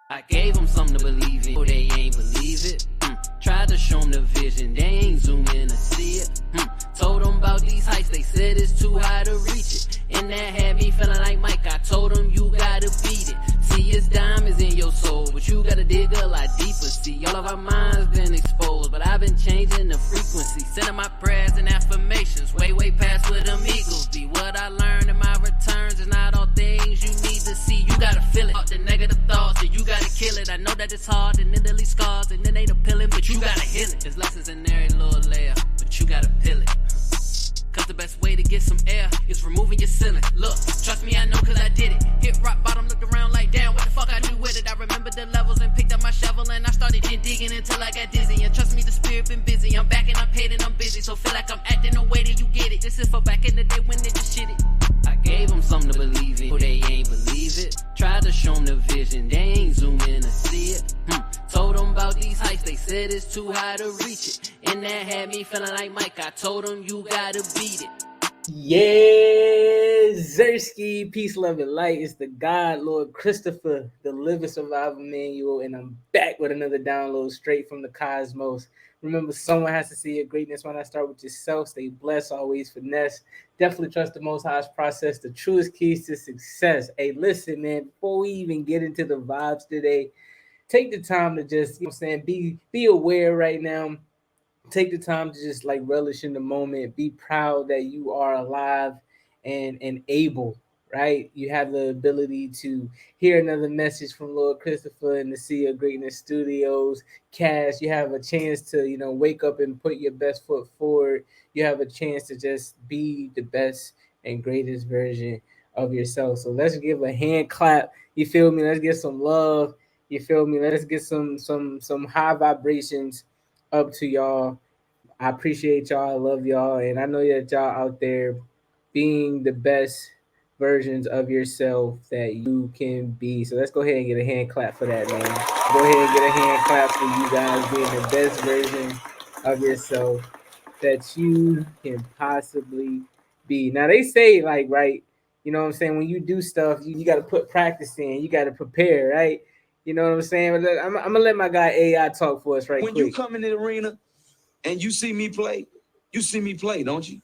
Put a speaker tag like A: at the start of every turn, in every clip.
A: I gave them something to believe in, oh, they ain't believe it. Tried to show them the vision, they ain't zoom in to see it. Told them about these heights, they said it's too high to reach it. And that had me feeling like Mike, I told them you gotta beat it. See, it's diamonds in your soul, but you gotta dig a lot deeper. See, all of our minds been exposed, but I've been changing the frequency. Sending my prayers and affirmations, way, way past where them eagles be. What I learned in my returns is not all things you need to see. You gotta feel it, the negative thoughts, and you gotta kill it. I know that it's hard, and then it leaves scars, and then ain't appealing, but you gotta heal it. There's lessons in every little layer, but you gotta peel it. Cause the best way to get some air is removing your ceiling. Look, trust me, I know cause I did it. Hit rock bottom, looked around like damn, what the fuck I do with it? I remember the levels and picked up my shovel and I started digging until I got dizzy. And trust me, the spirit been busy. I'm back and I'm paid and I'm busy. So feel like I'm acting the way that you get it. This is for back in the day when they just shit it. I gave them something to believe in, oh, they ain't believe it. Tried to show them the vision, they ain't zoom in to see it. Told them about these heights, they said it's too high to reach it. And that had me feeling like Mike, I told them you gotta beat it.
B: Yeah, Zersky, peace, love, and light. It's the God, Lord Christopher, the Living Survival Manual, and I'm back with another download straight from the cosmos. Remember, someone has to see your greatness. When I start with yourself, stay blessed, always finesse. Definitely trust the Most High's process, the truest keys to success. Hey, listen, man, before we even get into the vibes today, take the time to just, you know what I'm saying, be aware right now. Take the time to just like relish in the moment. Be proud that you are alive and able, right? You have the ability to hear another message from Lord Christopher and the Sea of Greatness Studios. Cash, you have a chance to, wake up and put your best foot forward. You have a chance to just be the best and greatest version of yourself. So let's give a hand clap. You feel me? Let's get some love. You feel me? Let's get some high vibrations up to y'all. I appreciate y'all. I love y'all. And I know that y'all out there being the best versions of yourself that you can be. So let's go ahead and get a hand clap for that, man. Go ahead and get a hand clap for you guys being the best version of yourself that you can possibly be. Now, they say, like, right, you know what I'm saying? When you do stuff, you got to put practice in. You got to prepare, right? You know what I'm saying? But I'm going to let my guy AI talk for us right quick.
C: When you come in the arena, and you see me play, don't you?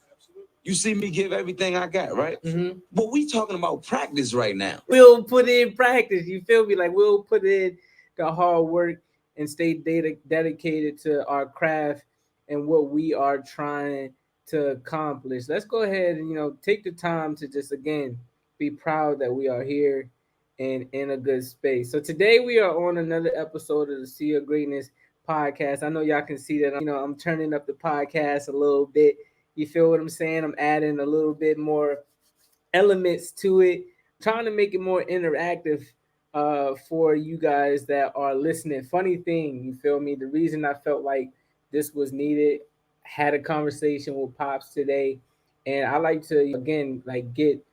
C: You see me give everything I got, right?
B: Mm-hmm.
C: But we talking about practice right now.
B: We'll put in practice. You feel me? Like, we'll put in the hard work and stay dedicated to our craft and what we are trying to accomplish. Let's go ahead and, take the time to just, again, be proud that we are here and in a good space. So today we are on another episode of the Sea of Greatness podcast. I know y'all can see that I'm turning up the podcast a little bit. You feel what I'm saying? I'm adding a little bit more elements to it, trying to make it more interactive for you guys that are listening. Funny thing, you feel me? The reason I felt like this was needed, had a conversation with Pops today, and I like to again like get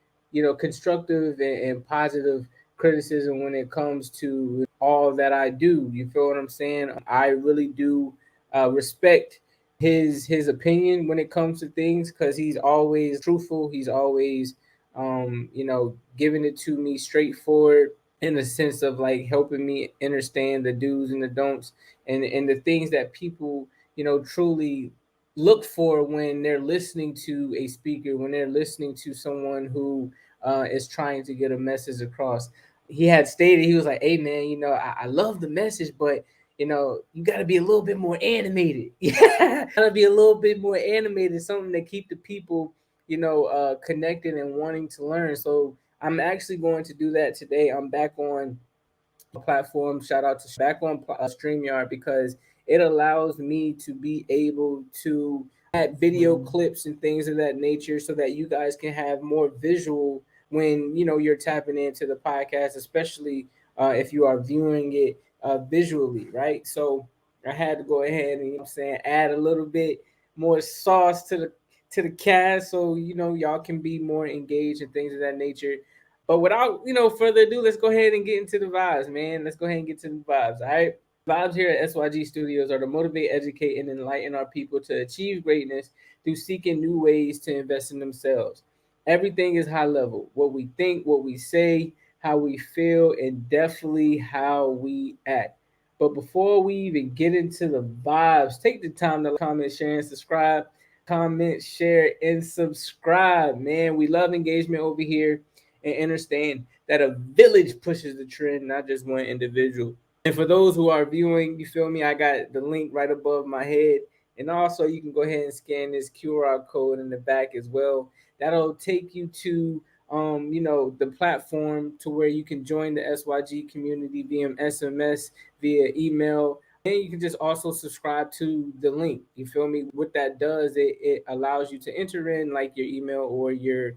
B: constructive and positive criticism when it comes to all that I do. You feel what I'm saying? I really do respect his opinion when it comes to things because he's always truthful. He's always giving it to me straightforward in the sense of like helping me understand the do's and the don'ts and the things that people truly look for when they're listening to a speaker, when they're listening to someone who is trying to get a message across. He had stated, he was like, hey man, I love the message, but you got to be a little bit more animated. Yeah, got to be a little bit more animated, something that keep the people connected and wanting to learn. So I'm actually going to do that today. I'm back on a platform. Shout out to back on StreamYard because it allows me to be able to add video clips and things of that nature so that you guys can have more visual when you're tapping into the podcast, especially if you are viewing it visually, right? So I had to go ahead and add a little bit more sauce to the cast so y'all can be more engaged and things of that nature. But without further ado, let's go ahead and get into the vibes, man. Let's go ahead and get to the vibes. All right. Vibes here at SYG Studios are to motivate, educate, and enlighten our people to achieve greatness through seeking new ways to invest in themselves. Everything is high level. What we think, what we say, how we feel, and definitely how we act. But before we even get into the vibes, take the time to comment, share, and subscribe. Comment, share, and subscribe, man. We love engagement over here and understand that a village pushes the trend, not just one individual. And for those who are viewing, you feel me? I got the link right above my head. And also, you can go ahead and scan this QR code in the back as well. That'll take you to the platform to where you can join the SYG community via SMS, via email. And you can just also subscribe to the link. You feel me? What that does, it allows you to enter in like your email or your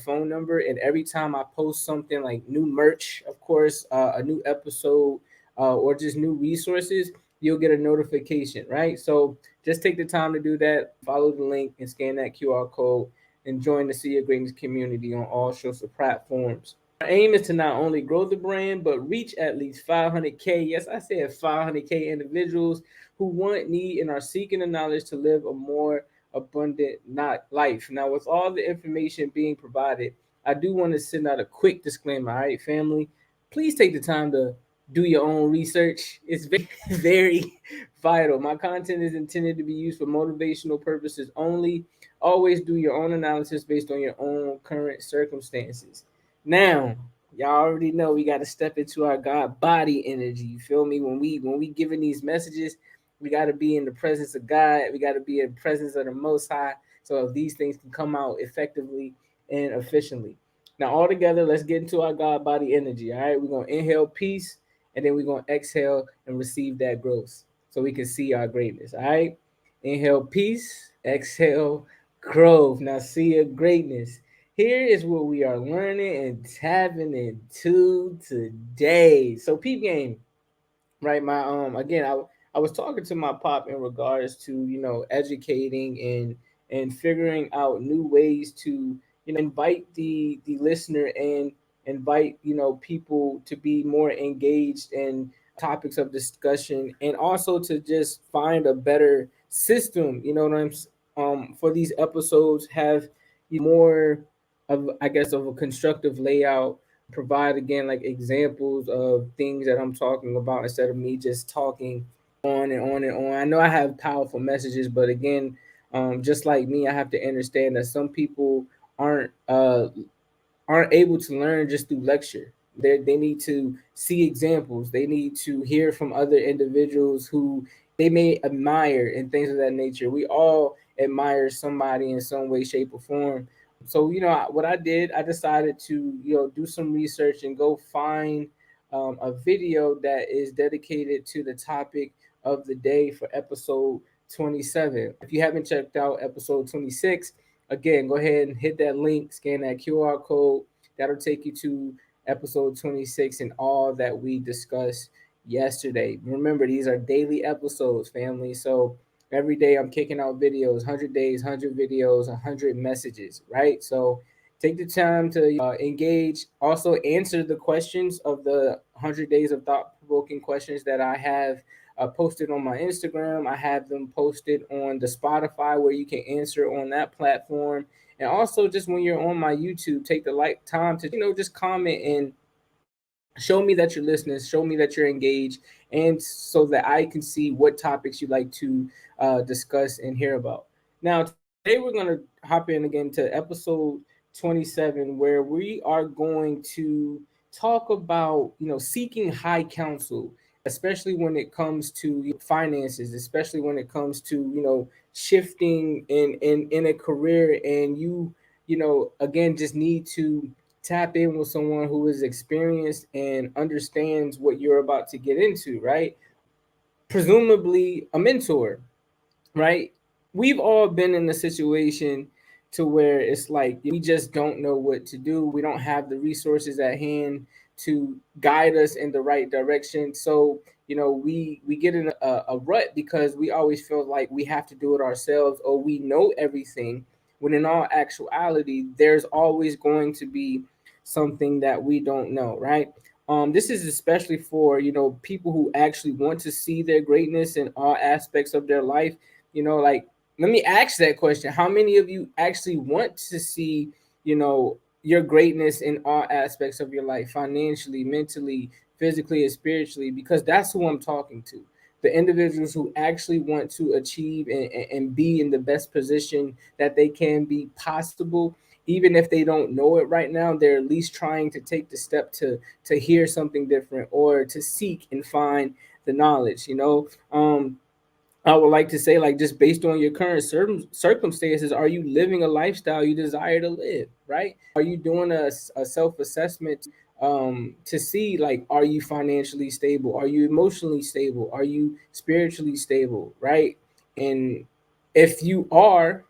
B: phone number. And every time I post something like new merch, of course, a new episode, or just new resources, you'll get a notification, right? So just take the time to do that. Follow the link and scan that QR code and join the See Your Greatness community on all social platforms. Our aim is to not only grow the brand, but reach at least 500K. Yes, I said 500K individuals who want, need, and are seeking the knowledge to live a more abundant not life. Now, with all the information being provided, I do want to send out a quick disclaimer. All right, family, please take the time to do your own research. It's very, very vital. My content is intended to be used for motivational purposes only. Always do your own analysis based on your own current circumstances. Now, y'all already know we got to step into our God body energy. You feel me? When we giving these messages, we got to be in the presence of God. We got to be in the presence of the Most High, so these things can come out effectively and efficiently. Now, all together, let's get into our God body energy. All right, we're gonna inhale peace, and then we're gonna exhale and receive that growth, so we can see our greatness. All right, inhale peace, exhale growth. Now, see your greatness. Here is what we are learning and tapping into today. So, peep game, right? My again, I was talking to my pop in regards to educating and figuring out new ways to invite the listener and invite people to be more engaged in topics of discussion, and also to just find a better system. You know what for these episodes, have more of, I guess, of a constructive layout, provide again like examples of things that I'm talking about instead of me just talking on and on and on. I know I have powerful messages, but again, just like me, I have to understand that some people aren't aren't able to learn just through lecture. They need to see examples. They need to hear from other individuals who they may admire and things of that nature. We all admire somebody in some way, shape, or form. So what I did, I decided to do some research and go find a video that is dedicated to the topic of the day for episode 27. If you haven't checked out episode 26, again, go ahead and hit that link, scan that QR code. That'll take you to episode 26 and all that we discussed yesterday. Remember, these are daily episodes, family. So every day I'm kicking out videos, 100 days, 100 videos, 100 messages, right? So take the time to engage. Also, answer the questions of the 100 days of thought provoking questions that I have posted on my Instagram. I have them posted on the Spotify where you can answer on that platform. And also, just when you're on my YouTube, take the time to just comment and show me that you're listening, show me that you're engaged, and so that I can see what topics you'd like to discuss and hear about. Now, today we're going to hop in again to episode 27, where we are going to talk about seeking high counsel, especially when it comes to finances, especially when it comes to shifting in a career, and again just need to tap in with someone who is experienced and understands what you're about to get into, right? Presumably a mentor, right? We've all been in a situation to where it's like we just don't know what to do. We don't have the resources at hand to guide us in the right direction. So, we get in a rut because we always feel like we have to do it ourselves, or we know everything, when in all actuality, there's always going to be something that we don't know, right? This is especially for people who actually want to see their greatness in all aspects of their life. Like, let me ask that question: how many of you actually want to see your greatness in all aspects of your life, financially, mentally, physically, and spiritually, because that's who I'm talking to. The individuals who actually want to achieve and be in the best position that they can be possible, even if they don't know it right now, they're at least trying to take the step to hear something different or to seek and find the knowledge. I would like to say, like, just based on your current circumstances, are you living a lifestyle you desire to live, right? Are you doing a self-assessment to see, like, are you financially stable? Are you emotionally stable? Are you spiritually stable, right? And if you are,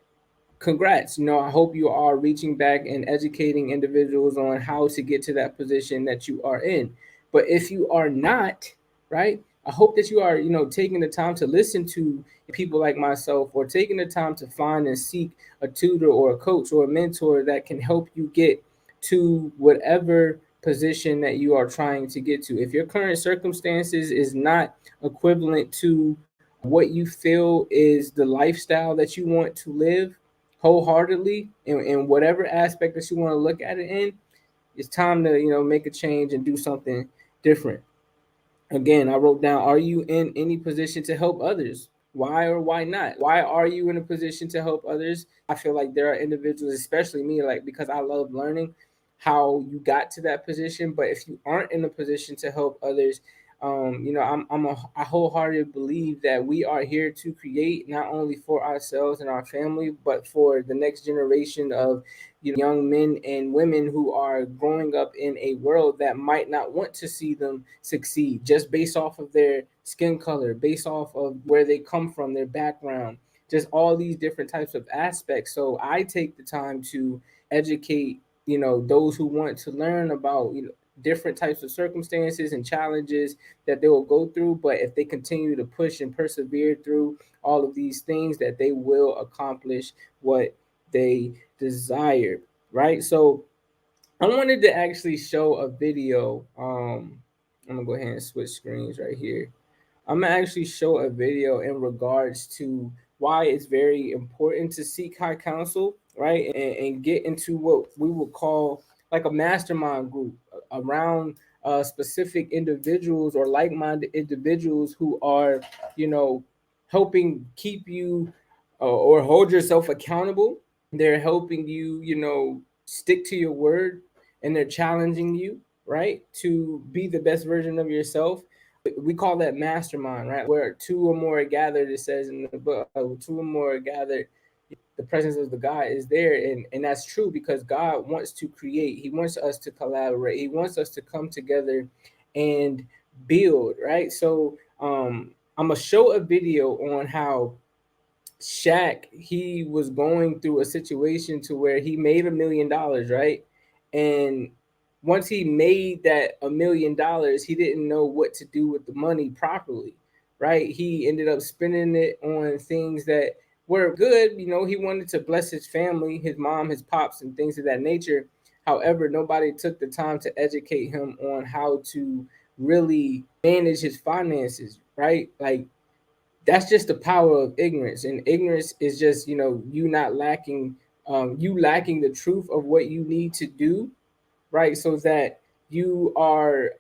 B: congrats. I hope you are reaching back and educating individuals on how to get to that position that you are in. But if you are not, right, I hope that you are, taking the time to listen to people like myself, or taking the time to find and seek a tutor or a coach or a mentor that can help you get to whatever position that you are trying to get to. If your current circumstances is not equivalent to what you feel is the lifestyle that you want to live wholeheartedly in whatever aspect that you want to look at it in, it's time to make a change and do something different. Again, I wrote down, are you in any position to help others? Why or why not? Why are you in a position to help others? I feel like there are individuals, especially me, like, because I love learning how you got to that position. But if you aren't in a position to help others, I wholeheartedly believe that we are here to create not only for ourselves and our family, but for the next generation of young men and women who are growing up in a world that might not want to see them succeed just based off of their skin color, based off of where they come from, their background, just all these different types of aspects. So I take the time to educate, those who want to learn about, different types of circumstances and challenges that they will go through. But if they continue to push and persevere through all of these things, that they will accomplish what they desire, right? So I wanted to actually show a video. I'm gonna go ahead and switch screens right here. I'm gonna actually show a video in regards to why it's very important to seek high counsel, right? And get into what we would call like a mastermind group around specific individuals or like-minded individuals who are, you know, helping keep you or hold yourself accountable. They're helping you, stick to your word, and they're challenging you, right, to be the best version of yourself. We call that mastermind, right? Where two or more are gathered, it says in the book, two or more are gathered, the presence of the God is there. And that's true, because God wants to create, He wants us to collaborate, He wants us to come together and build, right? So I'm gonna show a video on how Shaq, he was going through a situation to where he made $1 million, right? And once he made that $1 million, he didn't know what to do with the money properly, right? He ended up spending it on things that were good. He wanted to bless his family, his mom, his pops, and things of that nature. However, nobody took the time to educate him on how to really manage his finances, right? Like, that's just the power of ignorance. And ignorance is just, you not lacking, you lacking the truth of what you need to do, right? So that you are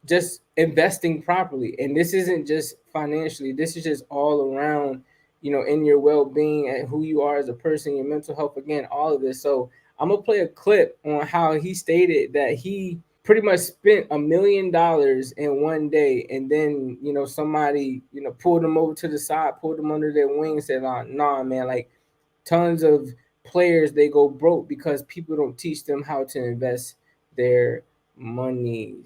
B: just investing properly. And this isn't just financially, this is just all around, in your well-being and who you are as a person, your mental health, again, all of this. So I'm gonna play a clip on how he stated that he pretty much spent $1 million in one day, and then somebody pulled them over to the side, pulled them under their wing, said, "Nah, man, like, tons of players, they go broke because people don't teach them how to invest their money."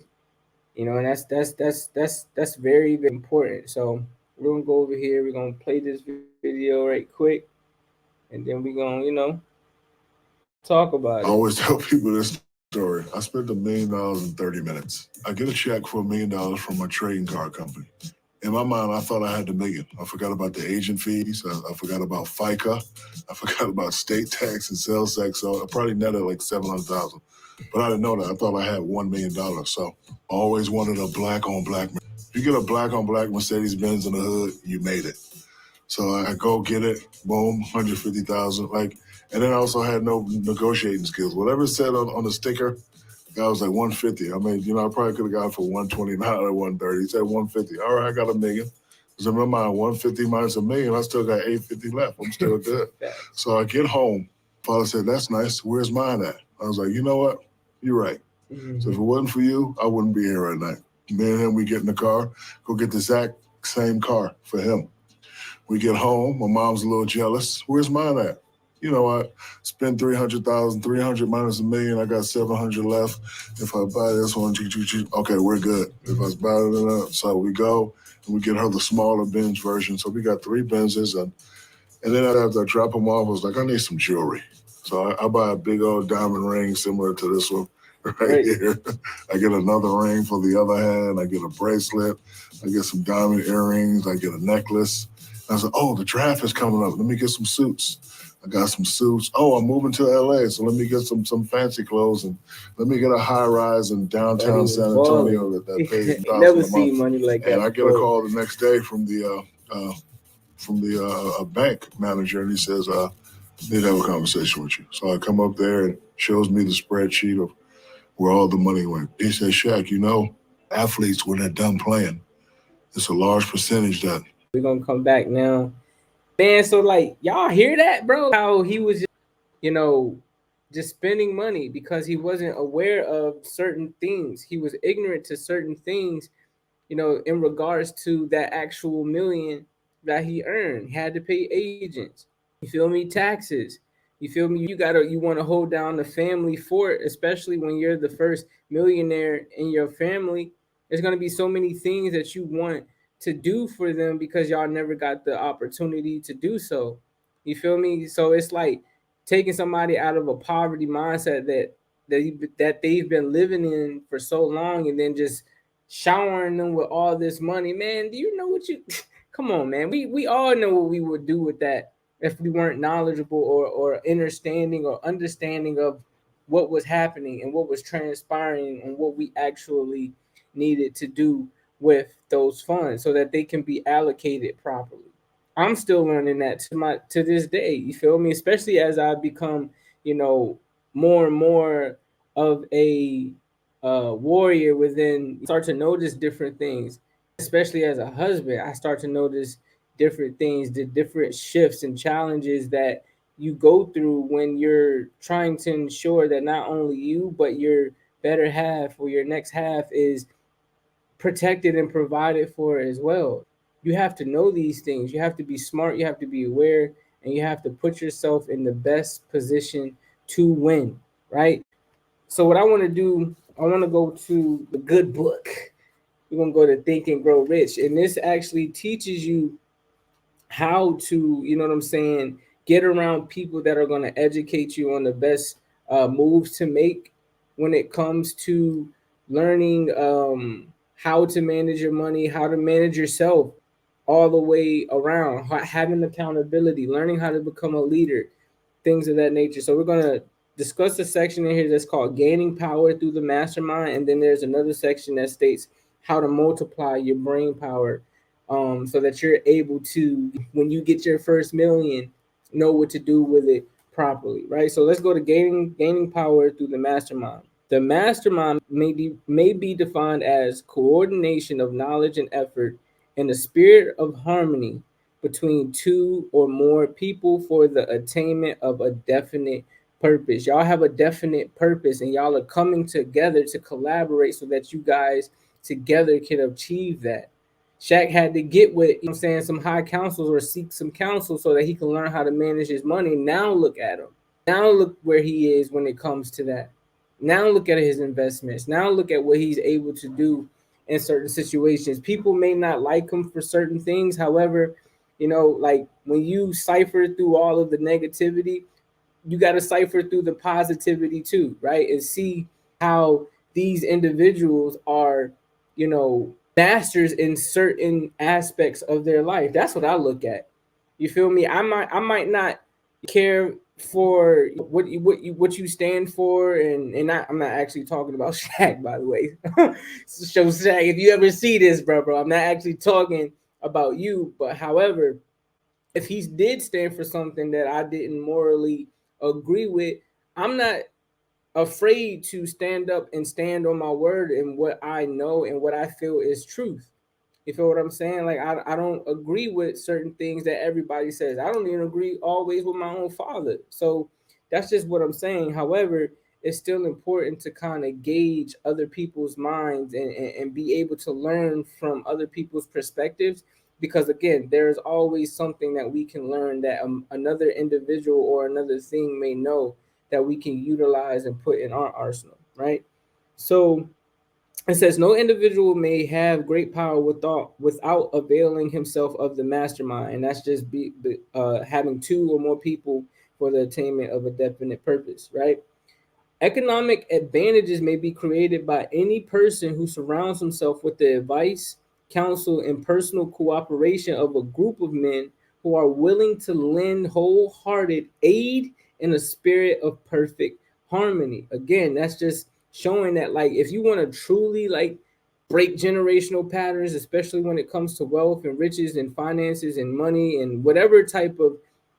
B: And that's very, very important. So we're gonna go over here, we're gonna play this video right quick, and then we're gonna talk about it.
D: I always tell people this story. I spent $1 million in 30 minutes. I get a check for $1 million from my trading card company. In my mind, I thought I had the million. I forgot about the agent fees. I forgot about FICA. I forgot about state tax and sales tax. So I probably netted like $700,000. But I didn't know that. I thought I had $1 million. So I always wanted a black on black. If you get a black on black Mercedes Benz in the hood, you made it. So I go get it. Boom, 150,000. Like, And then I also had no negotiating skills. Whatever it said on the sticker, the guy was like 150. I mean, I probably could have got it for 129 or 130. He said 150. All right, I got $1 million. Because in my mind, 150 minus $1 million, I still got 850 left. I'm still good. So I get home. Father said, "That's nice. Where's mine at?" I was like, "You know what? You're right." Mm-hmm. So if it wasn't for you, I wouldn't be here right now. Me and him, we get in the car, go get the exact same car for him. We get home. My mom's a little jealous. Where's mine at? I spent 300,000, 300 minus $1 million. I got 700 left. If I buy this one, okay, we're good. If I buy it, so we go and we get her the smaller Benz version. So we got 3 Benzes, and then after I drop them off, I was like, I need some jewelry. So I buy a big old diamond ring similar to this one right here. I get another ring for the other hand. I get a bracelet. I get some diamond earrings. I get a necklace. I said, "Oh, the draft is coming up. Let me get some suits." I got some suits. Oh, I'm moving to LA, so let me get some fancy clothes, and let me get a high rise in downtown San Antonio that pays $1,000
B: never
D: a
B: see
D: month.
B: money like that.
D: And I get a call the next day from the bank manager, and he says, "Need to have a conversation with you." So I come up there and shows me the spreadsheet of where all the money went. He said, "Shaq, athletes, when they're done playing, it's a large percentage that."
B: We're going to come back now. Man, so y'all hear that, bro? How he was just spending money because he wasn't aware of certain things. He was ignorant to certain things, in regards to that actual $1 million that he earned. He had to pay agents. You feel me? Taxes. You feel me? You want to hold down the family fort, especially when you're the first millionaire in your family. There's going to be so many things that you want to do for them because y'all never got the opportunity to do so. You feel me? So it's like taking somebody out of a poverty mindset that they've been living in for so long, and then just showering them with all this money. Man, do you know what you come on, man? We all know what we would do with that if we weren't knowledgeable or understanding of what was happening and what was transpiring and what we actually needed to do with those funds so that they can be allocated properly. I'm still learning that to this day. You feel me? Especially as I become, more and more of a warrior within. Start to notice different things, especially as a husband. I start to notice different things, the different shifts and challenges that you go through when you're trying to ensure that not only you but your better half or your next half is protected and provided for as well. You have to know these things. You have to be smart. You have to be aware, and you have to put yourself in the best position to win, right? So what I want to do, I want to go to the good book. We're going to go to Think and Grow Rich. And this actually teaches you how to, get around people that are going to educate you on the best moves to make when it comes to learning how to manage your money, how to manage yourself all the way around, having accountability, learning how to become a leader, things of that nature. So we're going to discuss a section in here that's called Gaining Power Through the Mastermind. And then there's another section that states how to multiply your brain power so that you're able to, when you get your first $1 million, know what to do with it properly, right? So let's go to gaining power through the mastermind. The mastermind may be defined as coordination of knowledge and effort in a spirit of harmony between 2 or more people for the attainment of a definite purpose. Y'all have a definite purpose, and y'all are coming together to collaborate so that you guys together can achieve that. Shaq had to get with, some high counsels or seek some counsel so that he can learn how to manage his money. Now look at him. Now look where he is when it comes to that. Now look at his investments. Now look at what he's able to do in certain situations. People may not like him for certain things. However, like when you cipher through all of the negativity, you got to cipher through the positivity too, right? And see how these individuals are, masters in certain aspects of their life. That's what I look at. You feel me? I might not care for what you stand for, and I'm not actually talking about Shaq, by the way. So Shaq, if you ever see this, bro, I'm not actually talking about you. But however, if he did stand for something that I didn't morally agree with, I'm not afraid to stand up and stand on my word and what I know and what I feel is truth. You feel what I'm saying? Like I don't agree with certain things that everybody says. I don't even agree always with my own father. So that's just what I'm saying. However, it's still important to kind of gauge other people's minds and be able to learn from other people's perspectives, because again, there's always something that we can learn that another individual or another thing may know that we can utilize and put in our arsenal, right? So it says no individual may have great power without availing himself of the mastermind, and that's just having two or more people for the attainment of a definite purpose, right? Economic advantages may be created by any person who surrounds himself with the advice, counsel, and personal cooperation of a group of men who are willing to lend wholehearted aid in a spirit of perfect harmony. Again, that's just showing that, like, if you want to truly like break generational patterns, especially when it comes to wealth and riches and finances and money and whatever type of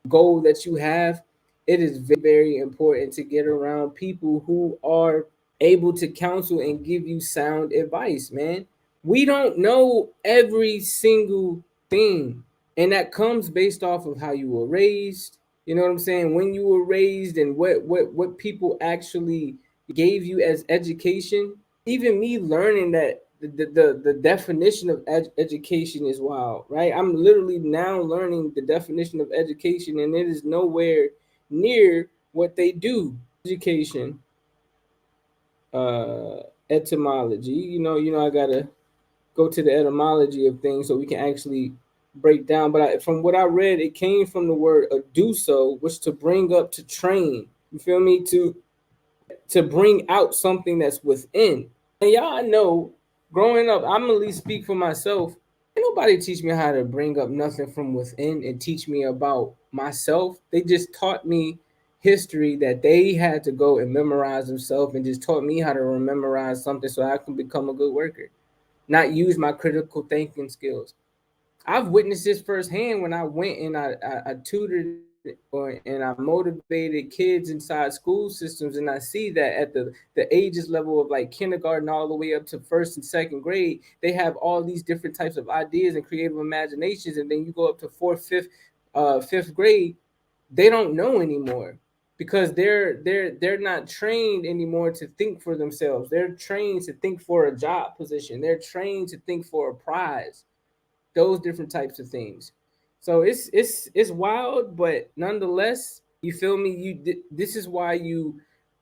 B: goal that you have, it is very important to get around people who are able to counsel and give you sound advice, man. We don't know every single thing, and that comes based off of how you were raised. You know what I'm saying? When you were raised and what people actually gave you as education. Even me learning that the definition of education is wild, right? I'm literally now learning the definition of education, and it is nowhere near what they do. Education, etymology. I gotta go to the etymology of things so we can actually break down. But from what I read, it came from the word aduso, which to bring up, to train. You feel me? To bring out something that's within. And y'all know, growing up, I'm at least speak for myself. Ain't nobody teach me how to bring up nothing from within and teach me about myself. They just taught me history that they had to go and memorize themselves, and just taught me how to memorize something so I can become a good worker, not use my critical thinking skills. I've witnessed this firsthand when I went and I tutored and I motivated kids inside school systems, and I see that at the ages level of like kindergarten all the way up to first and second grade, they have all these different types of ideas and creative imaginations, and then you go up to fourth, fifth grade, they don't know anymore because they're not trained anymore to think for themselves. They're trained to think for a job position. They're trained to think for a prize, those different types of things. So it's wild, but nonetheless, you feel me? This is why you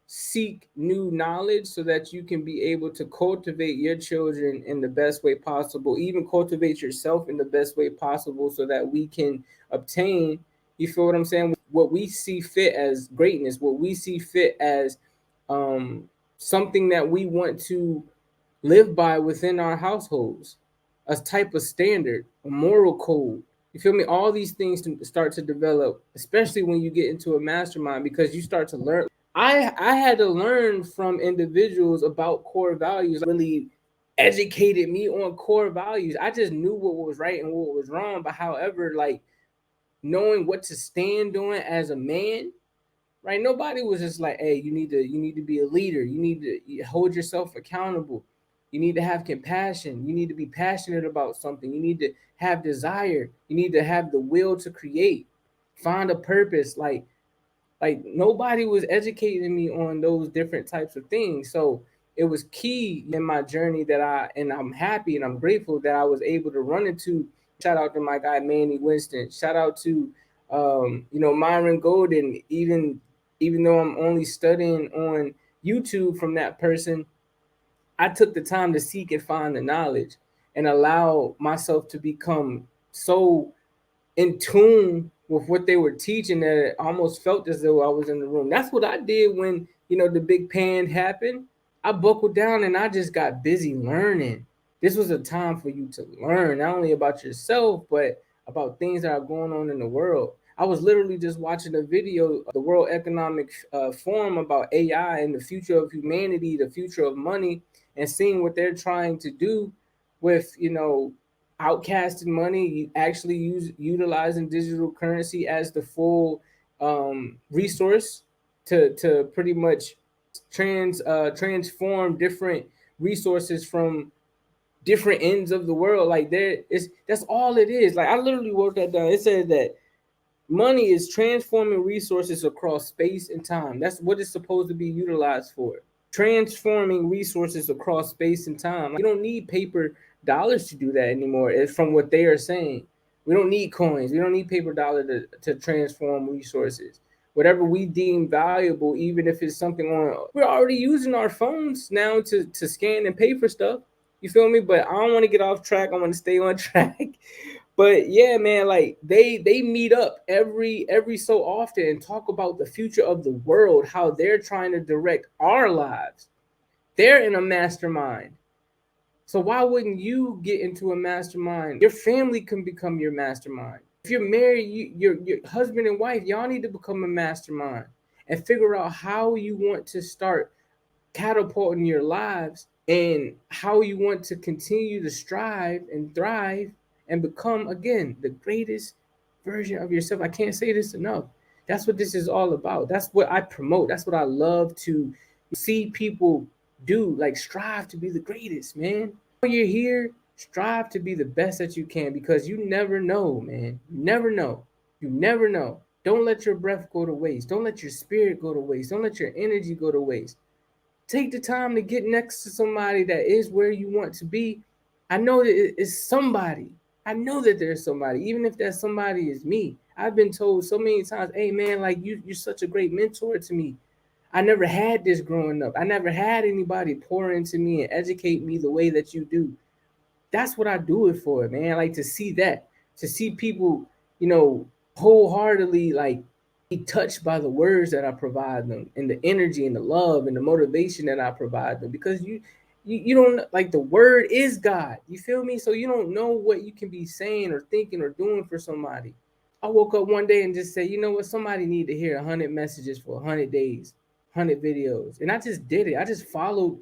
B: seek new knowledge, so that you can be able to cultivate your children in the best way possible, even cultivate yourself in the best way possible, so that we can obtain, you feel what I'm saying, what we see fit as greatness, what we see fit as something that we want to live by within our households, a type of standard, a moral code. You feel me? All these things to start to develop, especially when you get into a mastermind, because you start to learn. I had to learn from individuals about core values. Really educated me on core values. I just knew what was right and what was wrong, but however, like knowing what to stand on as a man, right? Nobody was just like, hey, you need to be a leader. You need to hold yourself accountable. You need to have compassion. You need to be passionate about something. You need to have desire. You need to have the will to create, find a purpose. Like nobody was educating me on those different types of things. So it was key in my journey and I'm happy and I'm grateful that I was able to run into. Shout out to my guy Manny Winston. Shout out to Myron Golden. Even though I'm only studying on YouTube from that person, I took the time to seek and find the knowledge and allow myself to become so in tune with what they were teaching that it almost felt as though I was in the room. That's what I did when, the big pan happened. I buckled down and I just got busy learning. This was a time for you to learn, not only about yourself, but about things that are going on in the world. I was literally just watching a video of the World Economic Forum about AI and the future of humanity, the future of money, and seeing what they're trying to do with, outcasting money, actually utilizing digital currency as the full resource, to pretty much transform different resources from different ends of the world. Like that's all it is. Like I literally wrote that down. It says that money is transforming resources across space and time. That's what it's supposed to be utilized for. Transforming resources across space and time. Like, you don't need paper dollars to do that anymore. It's from what they are saying. We don't need coins. We don't need paper dollar to transform resources. Whatever we deem valuable, even if it's something on, we're already using our phones now to scan and pay for stuff. You feel me? But I don't want to get off track. I want to stay on track. But yeah, man, like they meet up every so often and talk about the future of the world, how they're trying to direct our lives. They're in a mastermind. So why wouldn't you get into a mastermind? Your family can become your mastermind. If you're married, your husband and wife, y'all need to become a mastermind and figure out how you want to start catapulting your lives and how you want to continue to strive and thrive and become, again, the greatest version of yourself. I can't say this enough. That's what this is all about. That's what I promote. That's what I love to see people do. Like, strive to be the greatest, man. When you're here, strive to be the best that you can, because you never know, man. You never know. You never know. Don't let your breath go to waste. Don't let your spirit go to waste. Don't let your energy go to waste. Take the time to get next to somebody that is where you want to be. I know that it's somebody. I know that there's somebody, even if that somebody is me. I've been told so many times, hey man, like you're such a great mentor to me. I never had this growing up. I never had anybody pour into me and educate me the way that you do. That's what I do it for, man. Like to see that, to see people, wholeheartedly like be touched by the words that I provide them and the energy and the love and the motivation that I provide them, because you don't, like, the word is God. You feel me? So you don't know what you can be saying or thinking or doing for somebody. I woke up one day and just said, you know what? Somebody need to hear 100 messages for 100 days, 100 videos. And I just did it. I just followed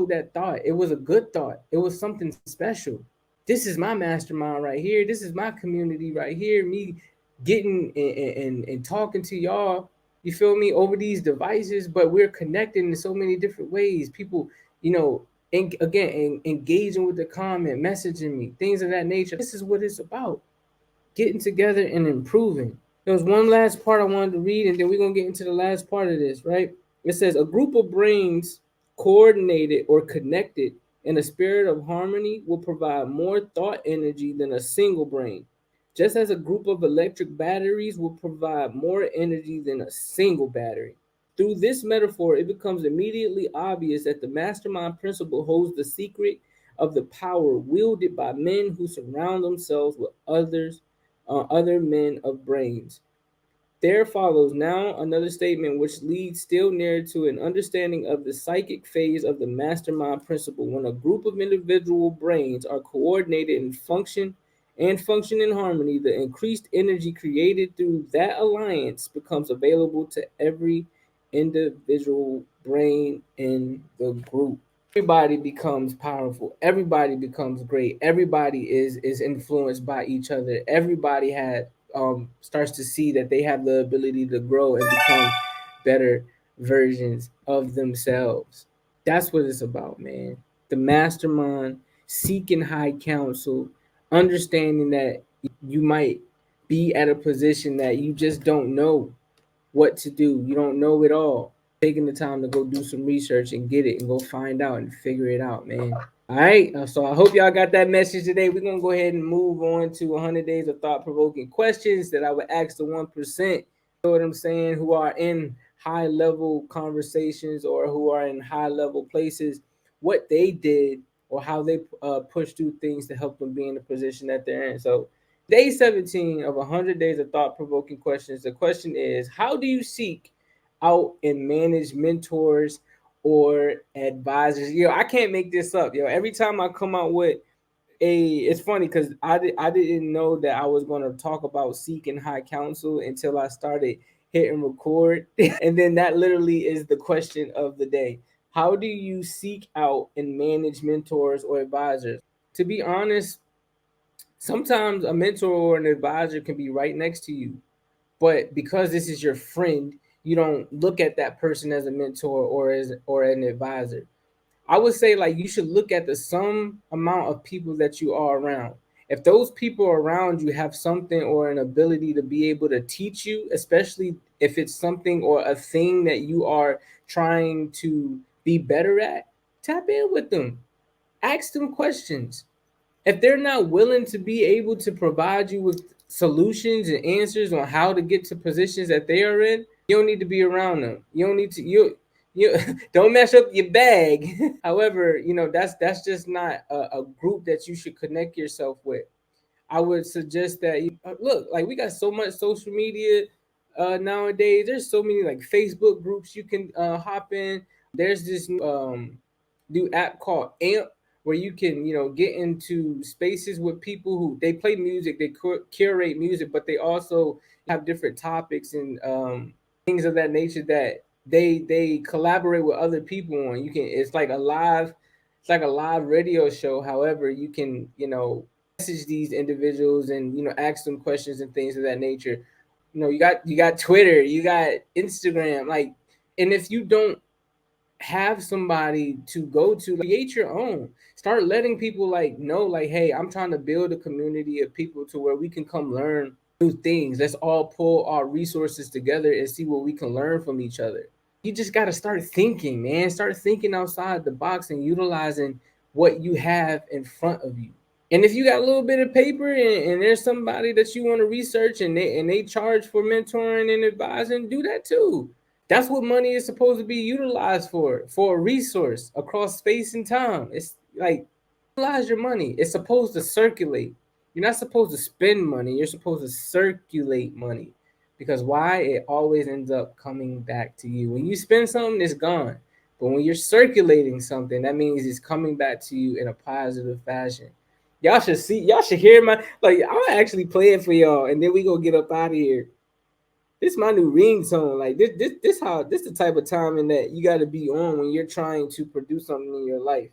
B: that thought. It was a good thought. It was something special. This is my mastermind right here. This is my community right here. Me getting and talking to y'all, you feel me, over these devices, but we're connecting in so many different ways. People, engaging with the comment, messaging me, things of that nature. This is what it's about. Getting together and improving. There was one last part I wanted to read, and then we're going to get into the last part of this, right? It says, a group of brains coordinated or connected in a spirit of harmony will provide more thought energy than a single brain. Just as a group of electric batteries will provide more energy than a single battery. Through this metaphor, it becomes immediately obvious that the mastermind principle holds the secret of the power wielded by men who surround themselves with other men of brains. There follows now another statement which leads still nearer to an understanding of the psychic phase of the mastermind principle. When a group of individual brains are coordinated and function in harmony, the increased energy created through that alliance becomes available to every individual brain in the group. Everybody becomes powerful. Everybody becomes great. Everybody is influenced by each other. Everybody starts to see that they have the ability to grow and become better versions of themselves. That's what it's about, man. The mastermind, seeking high counsel, understanding that you might be at a position that you just don't know what to do. You don't know it all. Taking the time to go do some research and get it and go find out and figure it out, man. All right. So I hope y'all got that message today. We're going to go ahead and move on to 100 days of thought-provoking questions that I would ask the 1%, you know what I'm saying, who are in high-level conversations or who are in high-level places, what they did or how they pushed through things to help them be in the position that they're in. So day 17 of 100 days of thought-provoking questions. The question is, how do you seek out and manage mentors or advisors? I can't make this up. Every time I come out with it's funny because I didn't know that I was going to talk about seeking high counsel until I started hitting record. And then that literally is the question of the day. How do you seek out and manage mentors or advisors? To be honest, sometimes a mentor or an advisor can be right next to you, but because this is your friend, you don't look at that person as a mentor or an advisor. I would say like you should look at the sum amount of people that you are around. If those people around you have something or an ability to be able to teach you, especially if it's something or a thing that you are trying to be better at, tap in with them. Ask them questions. If they're not willing to be able to provide you with solutions and answers on how to get to positions that they are in, you don't need to be around them. You don't need to you don't mess up your bag. However, that's just not a group that you should connect yourself with. I would suggest that you look, like we got so much social media nowadays. There's so many like Facebook groups you can hop in. There's this new app called Amp where you can get into spaces with people who they play music, they curate music, but they also have different topics and things of that nature that they collaborate with other people on. It's like a live radio show. However, you can message these individuals and ask them questions and things of that nature. You got Twitter, you got Instagram, like, and if you don't have somebody to go to, like, create your own. Start letting people know, like, hey, I'm trying to build a community of people to where we can come learn new things. Let's all pull our resources together and see what we can learn from each other. You just got to start thinking, man. Start thinking outside the box and utilizing what you have in front of you. And if you got a little bit of paper and there's somebody that you want to research and they charge for mentoring and advising, do that too. That's what money is supposed to be utilized for a resource across space and time. It's like, utilize your money. It's supposed to circulate. You're not supposed to spend money. You're supposed to circulate money. Because why? It always ends up coming back to you. When you spend something, it's gone. But when you're circulating something, that means it's coming back to you in a positive fashion. Y'all should hear I'm actually playing for y'all, and then we gonna get up out of here. This is my new ringtone. Like this the type of timing that you got to be on when you're trying to produce something in your life.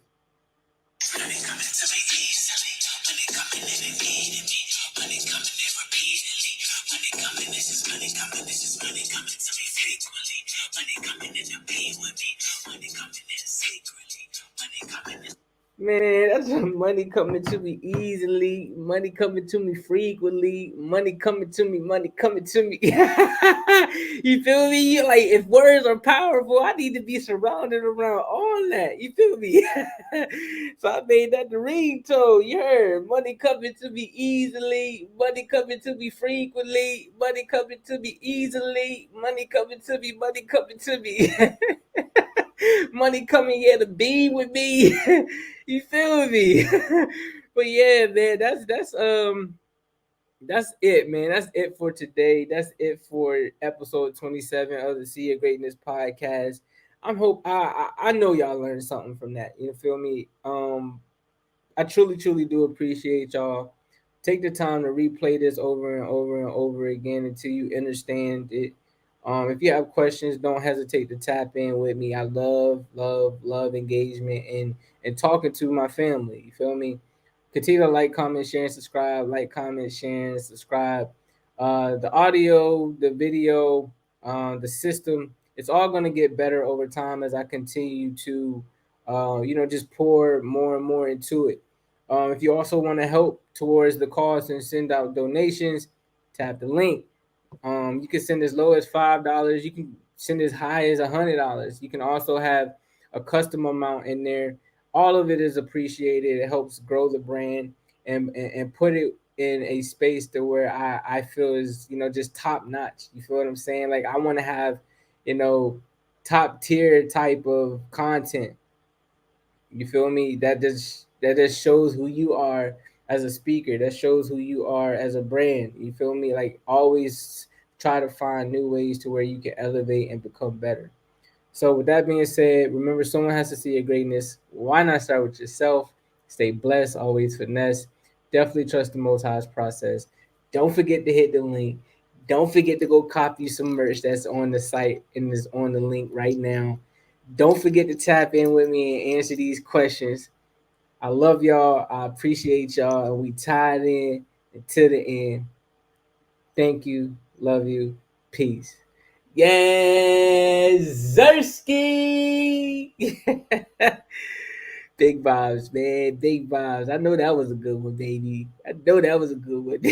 B: Man, that's money coming to me easily, money coming to me frequently, money coming to me, money coming to me. You feel me? Like, if words are powerful, I need to be surrounded around all that. You feel me? So I made that the ringtone. You heard? Money coming to me easily, money coming to me frequently, money coming to me easily, money coming to me, money coming to me. Money coming here to be with me. You feel me? But yeah, man, that's it, man. That's it for today. That's it for episode 27 of the Sea of Greatness podcast. I know y'all learned something from that. You feel me? I truly do appreciate y'all. Take the time to replay this over and over and over again until you understand it. If you have questions, don't hesitate to tap in with me. I love engagement and talking to my family. You feel me? Continue to like, comment, share, and subscribe. Like, comment, share, and subscribe. The audio, the video, the system, it's all going to get better over time as I continue to, just pour more and more into it. If you also want to help towards the cause and send out donations, tap the link. You can send as low as $5. You can send as high as $100. You can also have a custom amount in there. All of it is appreciated. It helps grow the brand and put it in a space to where I feel is just top notch. You feel what I'm saying? Like, I want to have top tier type of content. You feel me? That just shows who you are as a speaker. That shows who you are as a brand. You feel me? Like, always try to find new ways to where you can elevate and become better. So with that being said, remember, someone has to see your greatness. Why not start with yourself? Stay blessed, always finesse. Definitely trust the Most High's process. Don't forget to hit the link. Don't forget to go copy some merch that's on the site and is on the link right now. Don't forget to tap in with me and answer these questions. I love y'all. I appreciate y'all. And we tied in to the end. Thank you. Love you. Peace. Yes, Zersky. Big vibes, man. Big vibes. I know that was a good one, baby. I know that was a good one.